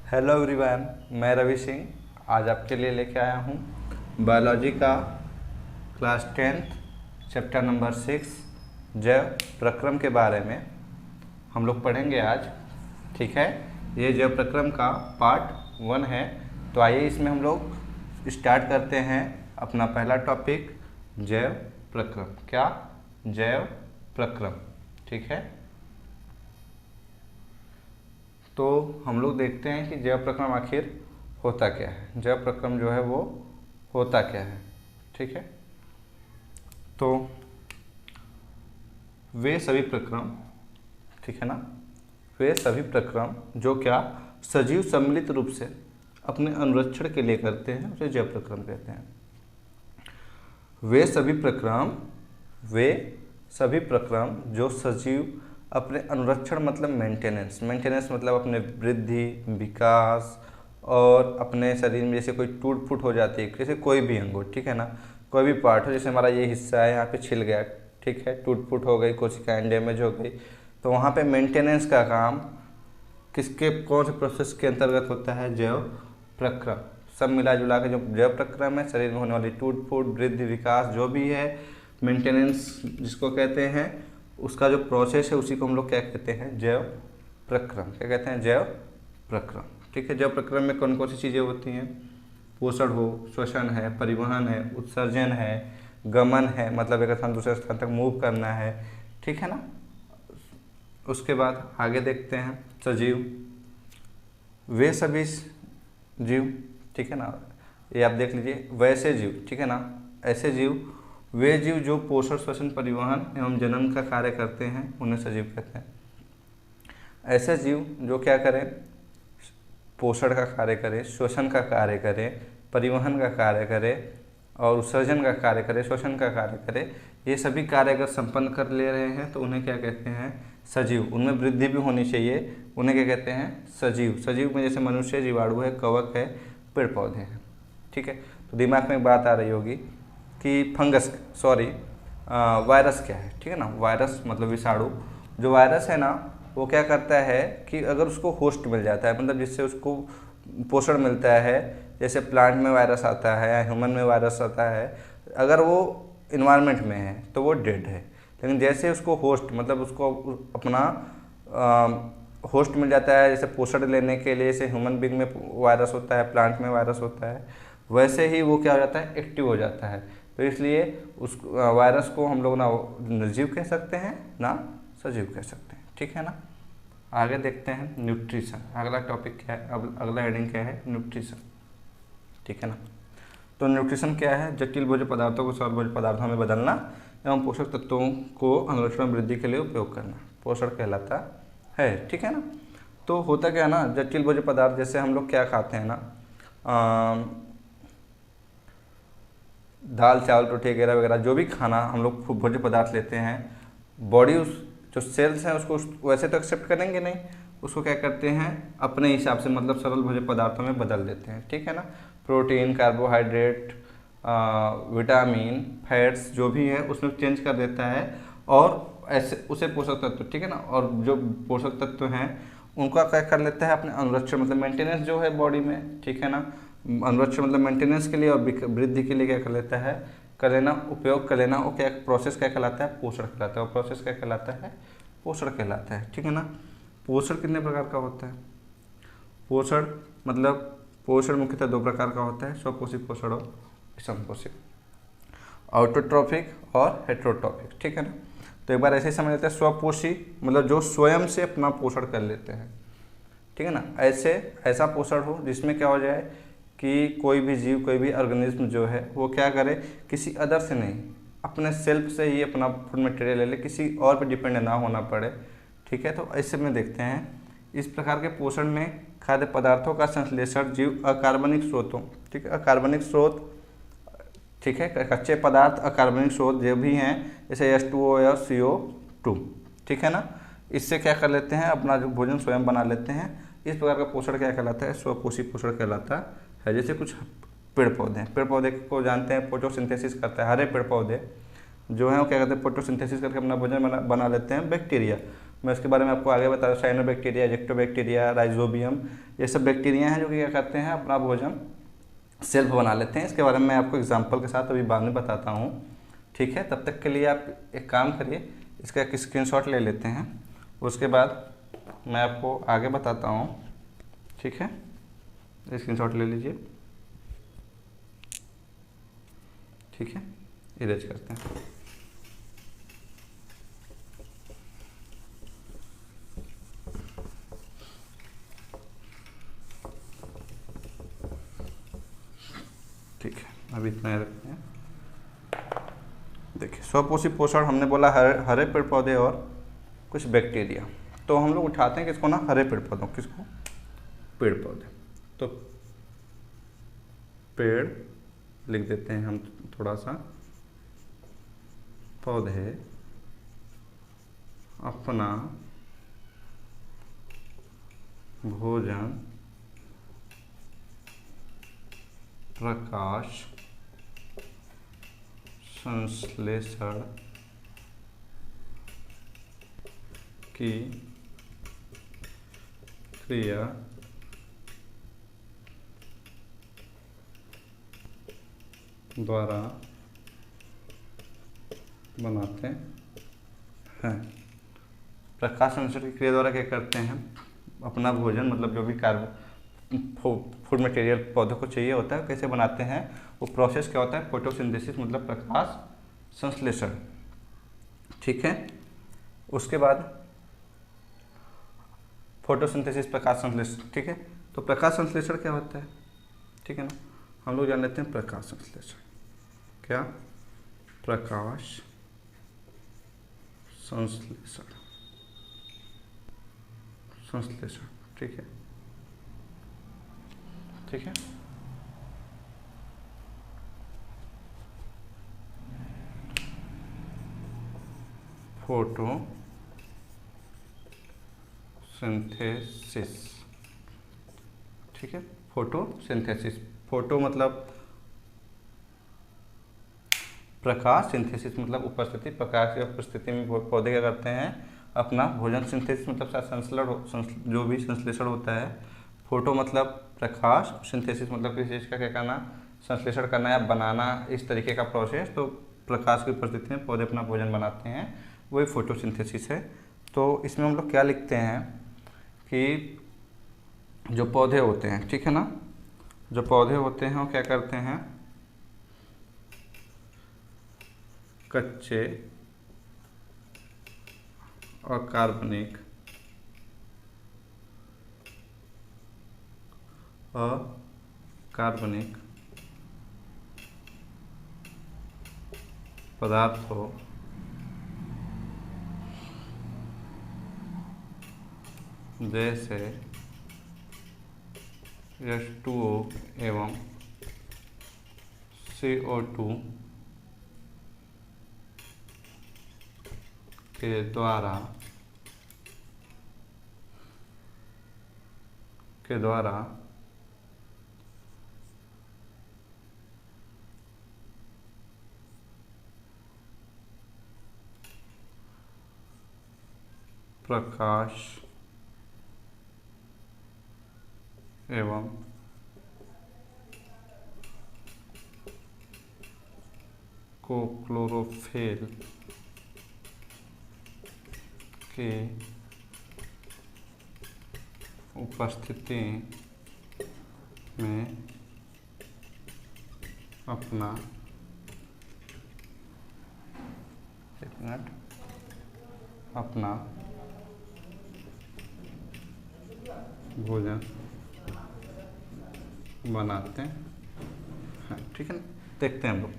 Hello everyone, मैं रवि सिंह आज आपके लिए लेके आया हूँ बायोलॉजी का क्लास 10th चैप्टर नंबर 6 जैव प्रक्रम के बारे में हम लोग पढ़ेंगे आज। ठीक है, ये जैव प्रक्रम का पार्ट 1 है। तो आइए इसमें हम लोग स्टार्ट करते हैं अपना पहला टॉपिक जैव प्रक्रम। क्या? जैव प्रक्रम। ठीक है, तो हम लोग देखते हैं कि जैव प्रक्रम आखिर होता क्या है। जैव प्रक्रम जो है वो होता क्या है। ठीक है, तो वे सभी प्रक्रम, ठीक है ना, वे सभी प्रक्रम जो क्या सजीव सम्मिलित रूप से अपने अनुरक्षण के लिए करते हैं उसे जैव प्रक्रम कहते हैं। वे सभी प्रक्रम जो सजीव अपने अनुरक्षण मतलब मेंटेनेंस मतलब अपने वृद्धि, विकास और अपने शरीर में जैसे कोई टूट फूट हो जाती है, जैसे कोई भी अंग हो, ठीक है ना, कोई भी पार्ट हो, जैसे हमारा ये हिस्सा है यहाँ पे छिल गया, ठीक है, टूट फूट हो गई, कोशिकाएं डैमेज हो गई, तो वहाँ पे मेंटेनेंस का काम किसके कौन से प्रोसेस के अंतर्गत होता है? जैव प्रक्रम। सब मिला जुला के जो जैव प्रक्रम है, शरीर में होने वाली टूट फूट, वृद्धि, विकास जो भी है, मेंटेनेंस जिसको कहते हैं, उसका जो प्रोसेस है उसी को हम लोग क्या कहते हैं? जैव प्रक्रम। क्या कहते हैं? जैव प्रक्रम। ठीक है, जैव प्रक्रम में कौन कौन सी चीज़ें होती हैं? पोषण हो, श्वसन है, परिवहन है, उत्सर्जन है, गमन है, मतलब एक स्थान दूसरे स्थान तक मूव करना है। ठीक है ना। उसके बाद आगे देखते हैं सजीव। वे सभी जीव, ठीक है ना, ये आप देख लीजिए, वैसे जीव, ठीक है ना, ऐसे जीव, वे जीव जो पोषण, श्वसन, परिवहन एवं जनन का कार्य करते हैं उन्हें सजीव कहते हैं। ऐसे जीव जो क्या करें? पोषण का कार्य करें, श्वसन का कार्य करें, परिवहन का कार्य करें और उत्सर्जन का कार्य करें, श्वसन का कार्य करें, ये सभी कार्य अगर संपन्न कर ले रहे हैं तो उन्हें क्या कहते हैं? सजीव। उनमें वृद्धि भी होनी चाहिए, उन्हें क्या कहते हैं? सजीव। सजीव में जैसे मनुष्य, जीवाणु है, कवक है, पेड़ पौधे हैं। ठीक है, तो दिमाग में एक बात आ रही होगी कि वायरस क्या है? ठीक है ना, वायरस मतलब विषाणु। जो वायरस है ना, वो क्या करता है कि अगर उसको होस्ट मिल जाता है, मतलब जिससे उसको पोषण मिलता है, जैसे प्लांट में वायरस आता है या ह्यूमन में वायरस आता है, अगर वो इन्वायरमेंट में है तो वो डेड है। लेकिन जैसे उसको होस्ट मतलब उसको अपना होस्ट मिल जाता है, जैसे पोषण लेने के लिए, जैसे ह्यूमन बीइंग में वायरस होता है, प्लांट में वायरस होता है, वैसे ही वो क्या हो जाता है? एक्टिव हो जाता है। तो इसलिए उस वायरस को हम लोग ना निर्जीव कह सकते हैं ना सजीव कह सकते हैं। ठीक है ना। आगे देखते हैं न्यूट्रिशन। अगला टॉपिक क्या है? अब अगला हेडिंग क्या है? न्यूट्रिशन। ठीक है ना। तो न्यूट्रिशन क्या है? जटिल भोज्य पदार्थों को सरल भोज्य पदार्थों में बदलना एवं पोषक तत्वों को अनुरक्षण वृद्धि के लिए उपयोग करना पोषण कहलाता है। ठीक है ना। तो होता क्या है ना, जटिल भोज्य पदार्थ जैसे हम लोग क्या खाते हैं ना, दाल, चावल, रोटी वगैरह वगैरह जो भी खाना हम लोग भोज्य पदार्थ लेते हैं, बॉडी उस जो सेल्स हैं उसको वैसे तो एक्सेप्ट करेंगे नहीं, उसको क्या करते हैं? अपने हिसाब से मतलब सरल भोज्य पदार्थों में बदल देते हैं। ठीक है ना। प्रोटीन, कार्बोहाइड्रेट, विटामिन, फैट्स जो भी है उसमें चेंज कर देता है और ऐसे उसे पोषक तत्व, ठीक है ना, और जो पोषक तत्व हैं उनका क्या कर लेता है? अपने अनुरक्षण मतलब मेंटेनेंस जो है बॉडी में, ठीक है ना, अनुरक्षण मतलब मेंटेनेंस के लिए और वृद्धि के लिए क्या कर लेता है? कर लेना, उपयोग कर लेना। वो क्या प्रोसेस क्या कहलाता है? पोषण कहलाता है। और प्रोसेस क्या कहलाता है? पोषण कहलाता है। ठीक है ना। पोषण कितने प्रकार का होता है? पोषण मुख्यतः 2 प्रकार का होता है, स्वपोषी पोषण और विषमपोषी, ऑटोट्रॉफिक और हेटेरोट्रॉफिक। ठीक है ना। तो एक बार ऐसे ही समझ लेते हैं, स्वपोषी मतलब जो स्वयं से अपना पोषण कर लेते हैं। ठीक है ना। ऐसा पोषण हो जिसमें क्या हो जाए कि कोई भी जीव, कोई भी ऑर्गेनिज्म जो है वो क्या करे? किसी अदर से नहीं, अपने सेल्फ से ही अपना फूड मटेरियल ले ले, किसी और पे डिपेंड ना होना पड़े। ठीक है। तो ऐसे में देखते हैं इस प्रकार के पोषण में खाद्य पदार्थों का संश्लेषण जीव अकार्बनिक स्रोतों, ठीक है, अकार्बनिक स्रोत, ठीक है, कच्चे पदार्थ अकार्बनिक स्रोत जो भी हैं जैसे H2O या CO2, ठीक है ना, इससे क्या कर लेते हैं? अपना जो भोजन स्वयं बना लेते हैं। इस प्रकार का पोषण क्या कहलाता है? स्वपोषी पोषण कहलाता है। जैसे कुछ पेड़ पौधे को जानते हैं, फोटोसिंथेसिस करता है। हरे पेड़ पौधे जो हैं वो क्या करते हैं? फोटोसिंथेसिस करके अपना भोजन बना लेते हैं। बैक्टीरिया मैं इसके बारे में आपको आगे बता रहा हूँ। साइनोबैक्टीरिया, जेक्टोबैक्टीरिया, राइजोबियम, ये सब बैक्टीरिया हैं जो कि क्या करते हैं, अपना भोजन सेल्फ बना लेते हैं। इसके बारे में मैं आपको एग्जाम्पल के साथ अभी बाद में बताता हूँ, ठीक है। तब तक के लिए आप एक काम करिए, इसका एक स्क्रीनशॉट ले लेते हैं, उसके बाद मैं आपको आगे बताता हूँ, ठीक है। स्क्रीनशॉट ले लीजिए, ठीक है। इरेज करते हैं। ठीक है, अभी इतना ही रखते हैं। देखिए, स्वपोषी पोषण हमने बोला हरे पेड़ पौधे और कुछ बैक्टीरिया। तो हम लोग उठाते हैं किसको ना, हरे पेड़ पौधों, किसको, पेड़ पौधे। तो पेड़ लिख देते हैं हम थोड़ा सा, पौधे अपना भोजन प्रकाश संश्लेषण की क्रिया द्वारा बनाते हैं। प्रकाश संश्लेषण की क्रिया द्वारा क्या करते हैं, अपना भोजन मतलब जो भी फूड मटेरियल पौधों को चाहिए होता है, कैसे बनाते हैं, वो प्रोसेस क्या होता है, फोटोसिंथेसिस मतलब प्रकाश संश्लेषण, ठीक है। उसके बाद फोटोसिंथेसिस, प्रकाश संश्लेषण, ठीक है। तो प्रकाश संश्लेषण क्या होता है, ठीक है ना, हम लोग जान लेते हैं। प्रकाश संश्लेषण क्या, प्रकाश संश्लेषण, संश्लेषण, ठीक है, ठीक है। फोटो सिंथेसिस, ठीक है। फोटोसिंथेसिस, फोटो मतलब प्रकाश, सिंथेसिस मतलब उपस्थिति, प्रकाश की उपस्थिति में पौधे क्या करते हैं, अपना भोजन, सिंथेसिस मतलब संश्लेषण, जो भी संश्लेषण होता है। फोटो मतलब प्रकाश, सिंथेसिस मतलब किसी चीज़ का क्या करना, संश्लेषण करना या बनाना, इस तरीके का प्रोसेस। तो प्रकाश की उपस्थिति में पौधे अपना भोजन बनाते हैं, वही फोटोसिंथेसिस है। तो इसमें हम लोग क्या लिखते हैं कि जो पौधे होते हैं, ठीक है ना, जो पौधे होते हैं वो क्या करते हैं, कच्चे अकार्बनिक पदार्थों जैसे H2O एवं CO2 के द्वारा प्रकाश एवं को क्लोरोफिल के उपस्थिति में अपना, एक मिनट, अपना भोजन बनाते हैं, ठीक है ना। देखते हैं हम लोग,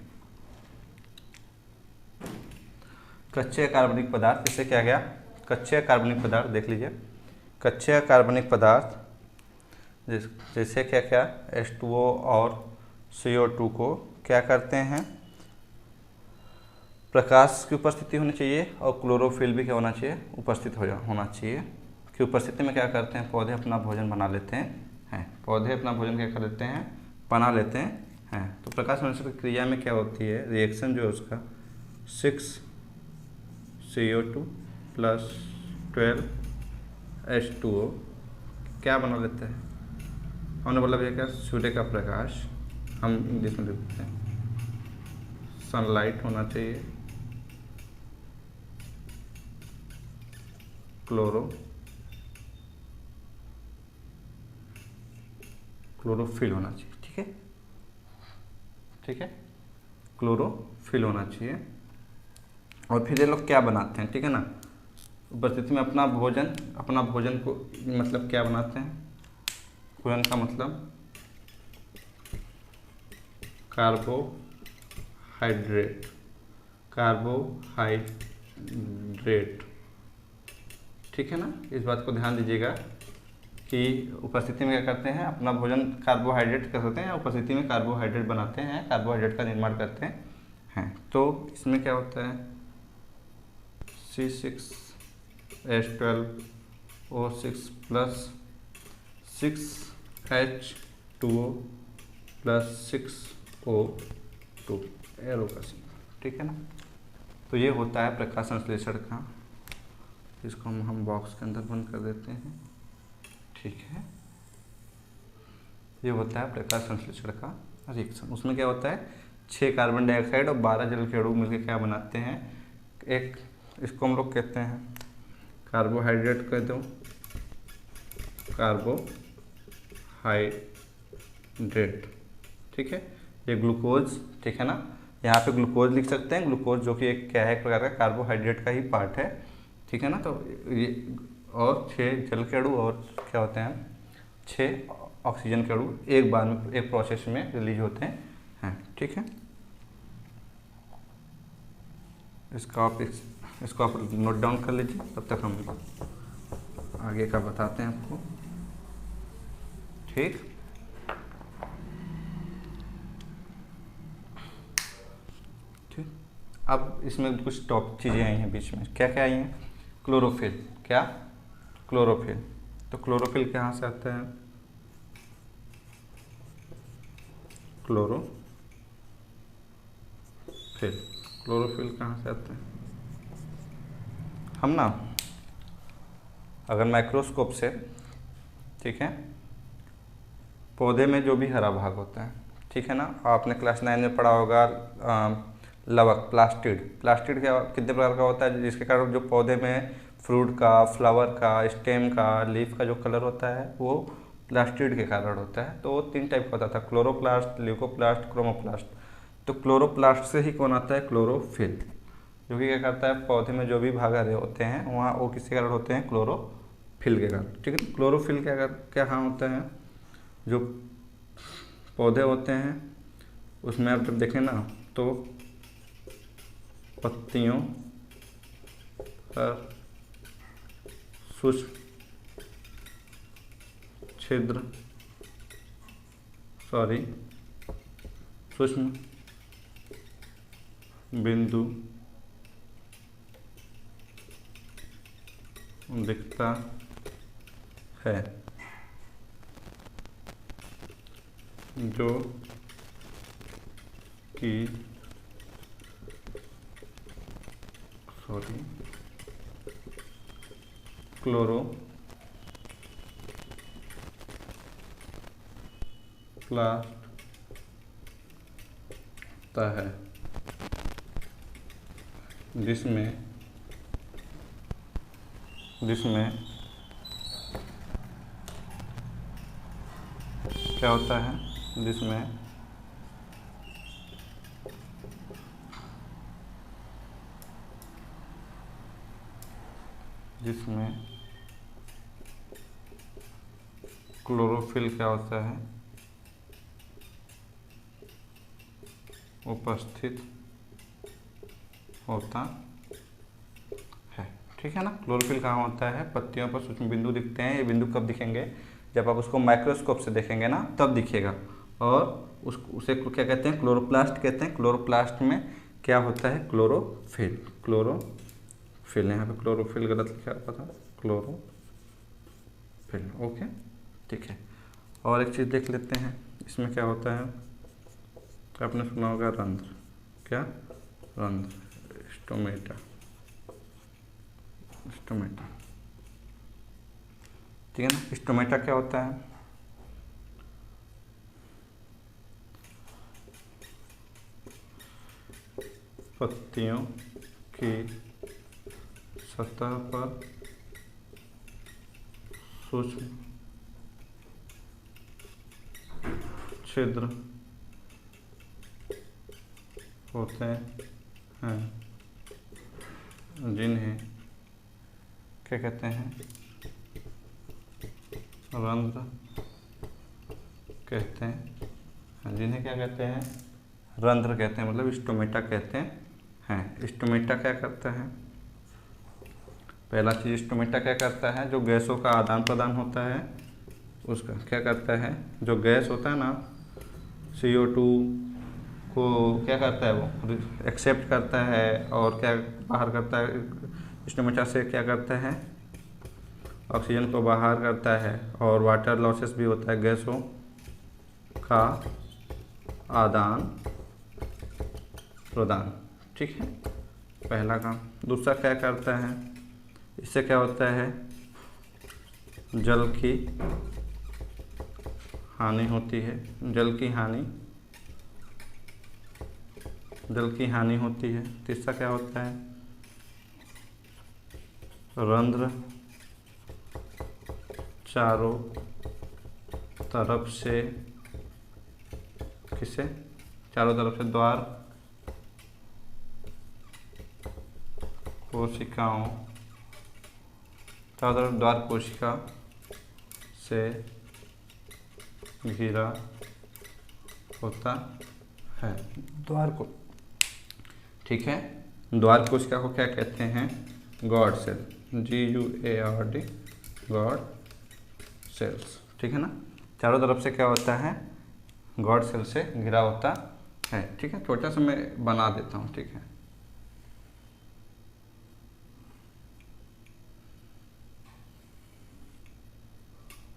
कच्चे कार्बनिक पदार्थ, इससे क्या गया, कच्चे कार्बनिक पदार्थ, देख लीजिए, कच्चे कार्बनिक पदार्थ जैसे क्या क्या H2O और CO2 को क्या करते हैं, प्रकाश की उपस्थिति होनी चाहिए और क्लोरोफिल भी क्या होना चाहिए, उपस्थित होना चाहिए, की उपस्थिति में क्या करते हैं, पौधे अपना भोजन बना लेते हैं, पौधे अपना भोजन क्या कर लेते हैं, बना लेते हैं। तो प्रकाश संश्लेषण की क्रिया में क्या होती है, रिएक्शन जो है उसका 6CO2 प्लस 12H2O क्या बना लेते हैं? हमने बोला भैया क्या, सूर्य का प्रकाश, हम इंग्लिश में लिखते हैं सनलाइट होना चाहिए, क्लोरोफिल होना चाहिए। ठीक है, ठीक है, क्लोरोफिल होना चाहिए। और फिर ये लोग क्या बनाते हैं, ठीक है ना, उपस्थिति में अपना भोजन को मतलब क्या बनाते हैं, भोजन का मतलब कार्बोहाइड्रेट, ठीक है ना। इस बात को ध्यान दीजिएगा कि उपस्थिति में क्या करते हैं, अपना भोजन कार्बोहाइड्रेट कर सकते हैं, उपस्थिति में कार्बोहाइड्रेट बनाते हैं, कार्बोहाइड्रेट का निर्माण करते हैं। तो इसमें क्या होता है, C6H12O6 plus 6H2O plus 6O2 arrow का सिंबल, ठीक है ना। तो ये होता है प्रकाश संश्लेषण का, इसको हम बॉक्स के अंदर बंद कर देते हैं, ठीक है। ये होता है प्रकाश संश्लेषण का रिएक्शन। उसमें क्या होता है, 6 कार्बन डाइऑक्साइड और 12 जल के अणु मिलकर क्या बनाते हैं, एक, इसको हम लोग कहते हैं कार्बोहाइड्रेट, कह दो कार्बोहाइड्रेट, ठीक है। ये ग्लूकोज, ठीक है ना, यहाँ पे ग्लूकोज लिख सकते हैं, ग्लूकोज जो कि एक क्या है, एक प्रकार का कार्बोहाइड्रेट का ही पार्ट है, ठीक है ना। तो ये और 6 जल के अणु और क्या होते हैं, 6 ऑक्सीजन के अणु एक बार में एक प्रोसेस में रिलीज होते हैं, ठीक है। इसको आप नोट डाउन कर लीजिए, तब तक हम आगे का बताते हैं आपको, ठीक। ठीक, अब इसमें कुछ टॉप चीज़ें आई हैं बीच में, क्या क्या आई हैं, क्लोरोफिल, क्या, क्लोरोफिल। तो क्लोरोफिल कहाँ से आता है, क्लोरोफिल कहाँ से आता है, हम ना अगर माइक्रोस्कोप से, ठीक है, पौधे में जो भी हरा भाग होता है, ठीक है ना, आपने क्लास 9 में पढ़ा होगा लवक, प्लास्टिड क्या कितने प्रकार का होता है, जिसके कारण जो पौधे में फ्रूट का, फ्लावर का, स्टेम का, लीफ का जो कलर होता है वो प्लास्टिड के कारण होता है। तो वो 3 टाइप का होता था, क्लोरोप्लास्ट, ल्यूकोप्लास्ट, क्रोमोप्लास्ट। तो क्लोरोप्लास्ट से ही कौन आता है, क्लोरोफिल, जो कि क्या करता है, पौधे में जो भी भाग हरे होते हैं वहाँ वो किसके कारण होते हैं, क्लोरोफिल के कारण, ठीक है। क्लोरोफिल क्या हाँ होता है, जो पौधे होते हैं उसमें आप जब देखें ना तो पत्तियों पर सूक्ष्म बिंदु दिखता है, जो कि क्लोरोप्लास्ट है, जिसमें क्या होता है, जिसमें क्लोरोफिल क्या होता है, उपस्थित होता है, ठीक है ना। क्लोरोफिल कहाँ होता है, पत्तियों पर सूक्ष्म बिंदु दिखते हैं। ये बिंदु कब दिखेंगे, जब आप उसको माइक्रोस्कोप से देखेंगे ना तब दिखेगा। और उसे क्या कहते हैं, क्लोरोप्लास्ट कहते हैं। क्लोरोप्लास्ट में क्या होता है, क्लोरोफिल, यहाँ पे क्लोरोफिल गलत लिखा हुआ था, क्लोरोफिल, ओके, ठीक है। और एक चीज़ देख लेते हैं, इसमें क्या होता है, तो आपने सुना होगा रंध्र, क्या, रंध्र, स्टोमेटा, ठीक है ना। स्टोमेटा क्या होता है? पत्तियों की सतह पर सूक्ष्म छिद्र होते हैं जिन्हें क्या कहते हैं? रंध्र कहते हैं। जिन्हें क्या कहते हैं? रंध्र कहते हैं, मतलब स्टोमेटा कहते हैं। स्टोमेटा क्या करता है? पहला चीज, स्टोमेटा क्या करता है? जो गैसों का आदान प्रदान होता है उसका क्या करता है? जो गैस होता है ना, CO2 को क्या करता है? वो एक्सेप्ट करता है और क्या बाहर करता है? स्टोमेटा से क्या करता है? ऑक्सीजन को बाहर करता है और वाटर लॉसेस भी होता है, गैसों का आदान प्रदान। ठीक है, पहला काम। दूसरा क्या करता है? इससे क्या होता है? जल की हानि होती है। जल की हानि होती है। तीसरा क्या होता है? रंध्र चारों तरफ से किसे? चारों तरफ से द्वार कोशिकाओं, चारों तरफ द्वार कोशिका से घिरा होता है। द्वार को, ठीक है, द्वार कोशिका को क्या कहते हैं? Guard cell, GUARD, guard cells. ठीक है ना। चारों तरफ से क्या होता है? गॉड सेल से घिरा होता है। ठीक है, छोटा सा मैं बना देता हूँ। ठीक है,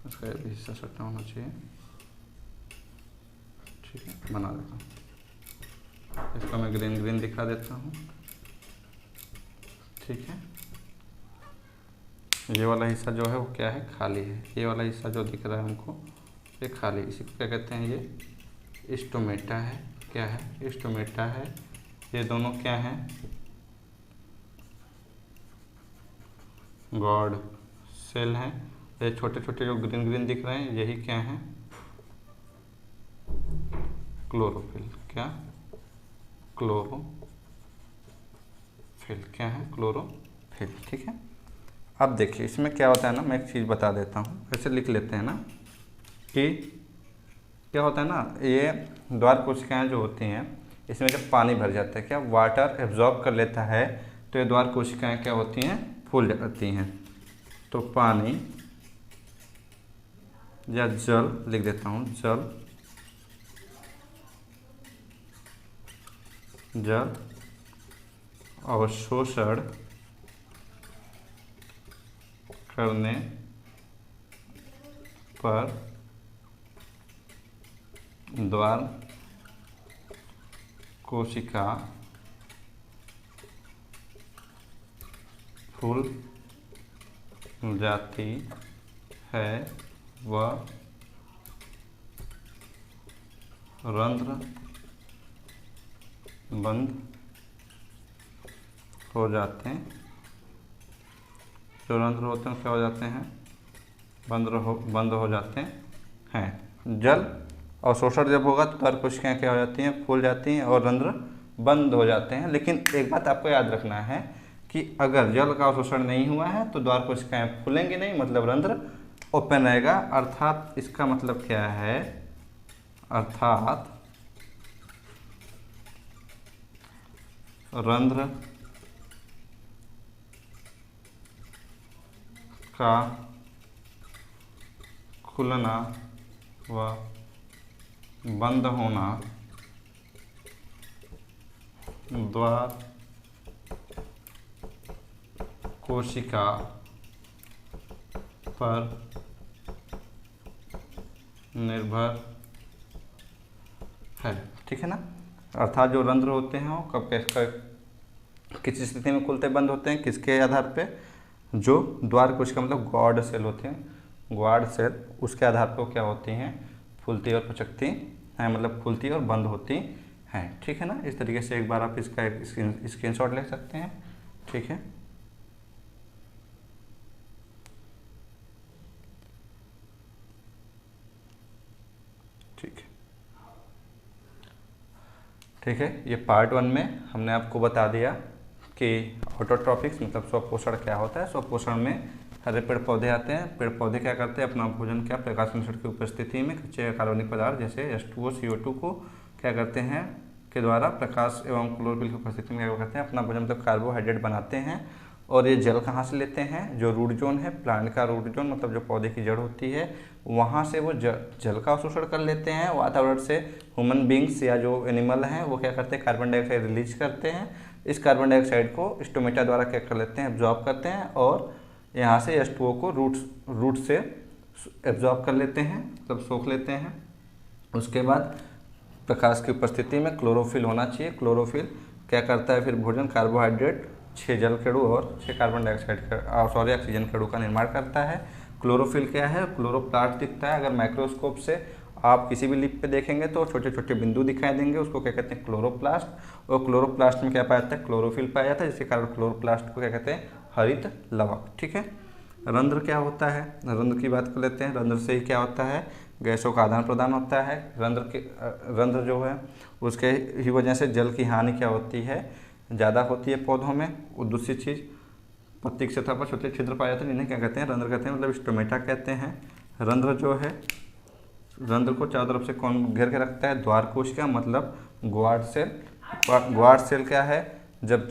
इसका भी हिस्सा सट्टा होना चाहिए। ठीक है, बना देता हूँ। इसको मैं ग्रीन दिखा देता हूँ। ठीक है, ये वाला हिस्सा जो है वो क्या है? खाली है। ये वाला हिस्सा जो दिख रहा है हमको, ये खाली। इसी को क्या कहते हैं? ये स्टोमेटा है। क्या है? स्टोमेटा है। ये दोनों क्या हैं? गॉड सेल हैं। ये छोटे छोटे जो ग्रीन दिख रहे हैं, यही क्या हैं? क्लोरोफिल। क्या? क्लोरोफिल। क्या है? क्लोरोफिल। ठीक है, अब देखिए इसमें क्या होता है ना, मैं एक चीज़ बता देता हूँ। ऐसे लिख लेते हैं ना कि क्या होता है ना, ये द्वार कोशिकाएं जो होती हैं, इसमें जब पानी भर जाता है, क्या वाटर एब्जॉर्ब कर लेता है, तो ये द्वार कोशिकाएं क्या होती हैं? फूल जाती हैं। तो पानी या जल लिख देता हूँ, जल अवशोषण करने पर द्वार कोशिका फूल जाती है व रंध्र बंद हो जाते हैं। जो रंध्र होते हैं क्या हो जाते हैं? बंद हो जाते हैं। जल अवशोषण जब होगा तो द्वार कोशिकाएं क्या हो जाती हैं? फूल जाती हैं और रंध्र बंद हो जाते हैं। लेकिन एक बात आपको याद रखना है कि अगर जल का अवशोषण नहीं हुआ है तो द्वार कोशिकाएं फूलेंगी नहीं, मतलब रंध्र ओपन रहेगा। अर्थात इसका मतलब क्या है? अर्थात रंध्र का खुलना व बंद होना द्वार कोशिका पर निर्भर है। ठीक है ना। अर्थात जो रंध्र होते हैं वो कब किस स्थिति में खुलते बंद होते हैं? किसके आधार पे? जो द्वार कोशिका मतलब गॉड सेल होते हैं ग्वाड सेल उसके आधार पर क्या होती हैं, फूलती और पचकती हैं, मतलब फूलती और बंद होती हैं। ठीक है ना। इस तरीके से एक बार आप इसका एक स्क्रीनशॉट ले सकते हैं। ठीक है। ठीक है। ठीक है, ये पार्ट 1 में हमने आपको बता दिया कि ऑटोट्रॉपिक्स मतलब स्वपोषण क्या होता है। स्वपोषण में हरे पेड़ पौधे आते हैं। पेड़ पौधे क्या करते हैं, अपना भोजन क्या प्रकाश संश्लेषण की उपस्थिति में कच्चे कार्बनिक पदार्थ जैसे H2O CO2 को क्या करते हैं के द्वारा प्रकाश एवं क्लोरोफिल की उपस्थिति में क्या करते हैं, अपना भोजन मतलब कार्बोहाइड्रेट बनाते हैं। और ये जल कहाँ से लेते हैं, जो रूट जोन है, प्लांट का रूट जोन मतलब जो पौधे की जड़ होती है, वहाँ से वो जल का अवशोषण कर लेते हैं। वातावरण से ह्यूमन बींग्स या जो एनिमल हैं वो क्या करते हैं, कार्बन डाइऑक्साइड रिलीज करते हैं। इस कार्बन डाइऑक्साइड को स्टोमेटा द्वारा क्या कर लेते हैं, एब्जॉर्ब करते हैं और यहाँ से H2O को रूट से एब्जॉर्ब कर लेते हैं, मतलब सोख लेते हैं। उसके बाद प्रकाश की उपस्थिति में क्लोरोफिल होना चाहिए। क्लोरोफिल क्या करता है, फिर भोजन कार्बोहाइड्रेट 6 जल के अणु और 6 कार्बन डाइऑक्साइड ऑक्सीजन के अणु का निर्माण करता है। क्लोरोफिल क्या है, क्लोरोप्लास्ट दिखता है। अगर माइक्रोस्कोप से आप किसी भी लीफ पे देखेंगे तो छोटे छोटे बिंदु दिखाई देंगे, उसको क्या कहते हैं, क्लोरोप्लास्ट। और क्लोरोप्लास्ट में क्या पाया जाता है, क्लोरोफिल पाया जाता है, जिसके कारण क्लोरोप्लास्ट को क्या कहते हैं, हरित लवक। ठीक है। रंध्र क्या होता है, रंध्र की बात कर लेते हैं। रंध्र से ही क्या होता है, गैसों का आदान प्रदान होता है। रंध्र जो है उसके ही वजह से जल की हानि क्या होती है, ज़्यादा होती है पौधों में। और दूसरी चीज़, पत्ती की सतह पर छोटे छिद्र पाए जाते हैं, जिन्हें क्या कहते हैं, रंध्र कहते हैं, मतलब स्टोमेटा कहते हैं। रंध्र जो है, रंध्र को चारों तरफ से कौन घेर के रखता है, द्वार कोशिका मतलब ग्वाड सेल। ग्वाड सेल क्या है, जब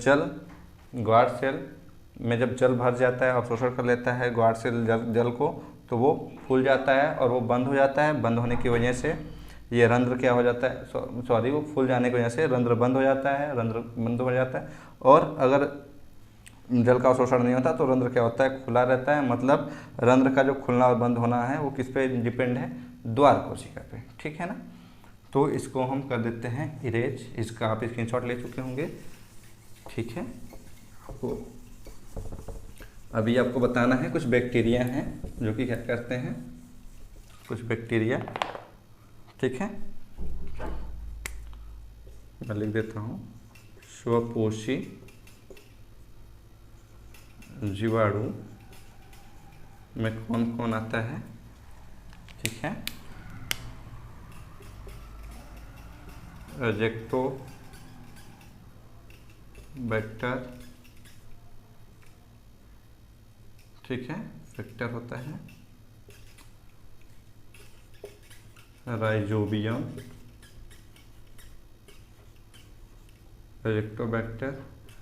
ग्वाड सेल में जब जल भर जाता है, अवशोषण कर लेता है ग्वाड सेल जल को, तो वो फूल जाता है और वो बंद हो जाता है। बंद होने की वजह से ये रंध्र क्या हो जाता है, सॉरी वो फूल जाने की वजह से रंध्र बंद हो जाता है, रंध्र बंद हो जाता है। और अगर जल का अवशोषण नहीं होता तो रंध्र क्या होता है, खुला रहता है। मतलब रंध्र का जो खुलना और बंद होना है वो किस पे डिपेंड है, द्वार कोशिका पे। ठीक है ना। तो इसको हम कर देते हैं इरेज। इसका आप स्क्रीनशॉट ले चुके होंगे। ठीक है। आपको अभी आपको बताना है, कुछ बैक्टीरिया हैं जो कि क्या करते हैं, कुछ बैक्टीरिया। ठीक है, मैं लिख देता हूँ, स्वपोषी जीवाणु में कौन कौन आता है। ठीक है, एजेक्टोबैक्टर, ठीक है, फैक्टर होता है, राइजोबियम, एजेक्टोबैक्टर,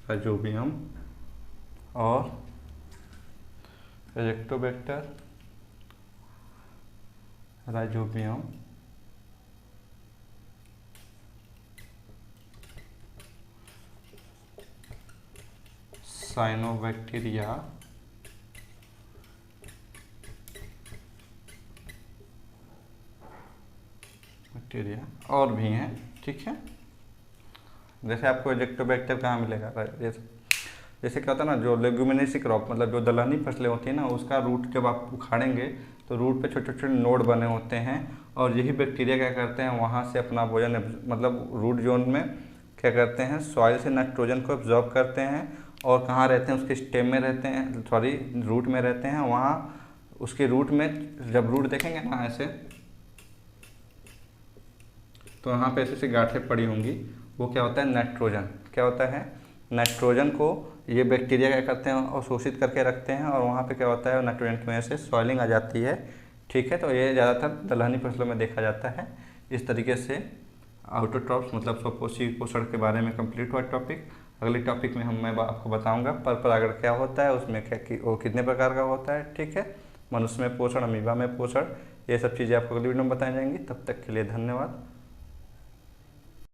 राइजोबियम और एजेक्टोबैक्टर, राइजोबियम, साइनोबैक्टीरिया, बैक्टीरिया और भी हैं। ठीक है, जैसे आपको एजेक्टोबैक्टर कहाँ मिलेगा, जैसे क्या होता है ना, जो लेग्यूमिनेसी क्रॉप मतलब जो दलहनी फसलें होती हैं ना, उसका रूट जब आप उखाड़ेंगे तो रूट पे छोटे छोटे नोड बने होते हैं और यही बैक्टीरिया क्या करते हैं, वहाँ से अपना भोजन मतलब रूट जोन में क्या करते हैं, सॉइल से नाइट्रोजन को एब्जॉर्ब करते हैं। और कहाँ रहते हैं, उसके स्टेम में रहते हैं, सॉरी रूट में रहते हैं। वहाँ उसके रूट में जब रूट देखेंगे ना ऐसे, तो यहाँ पे ऐसे गांठें पड़ी होंगी, वो क्या होता है, नाइट्रोजन। क्या होता है, नाइट्रोजन को ये बैक्टीरिया क्या करते हैं, अवशोषित करके रखते हैं और वहाँ पे क्या होता है, नाइट्रोजन की वजह से सॉइलिंग आ जाती है। ठीक है, तो ये ज़्यादातर दलहनी फसलों में देखा जाता है। इस तरीके से ऑटोट्रॉप्स मतलब स्वपोषी पोषण के बारे में कंप्लीट हुआ टॉपिक। अगले टॉपिक में मैं आपको बताऊँगा परपरागण क्या होता है, उसमें क्या वो कितने प्रकार का होता है। ठीक है, मनुष्य में पोषण, अमीबा में पोषण, ये सब चीज़ें आपको अगली वीडियो में बताई जाएंगी। तब तक के लिए धन्यवाद।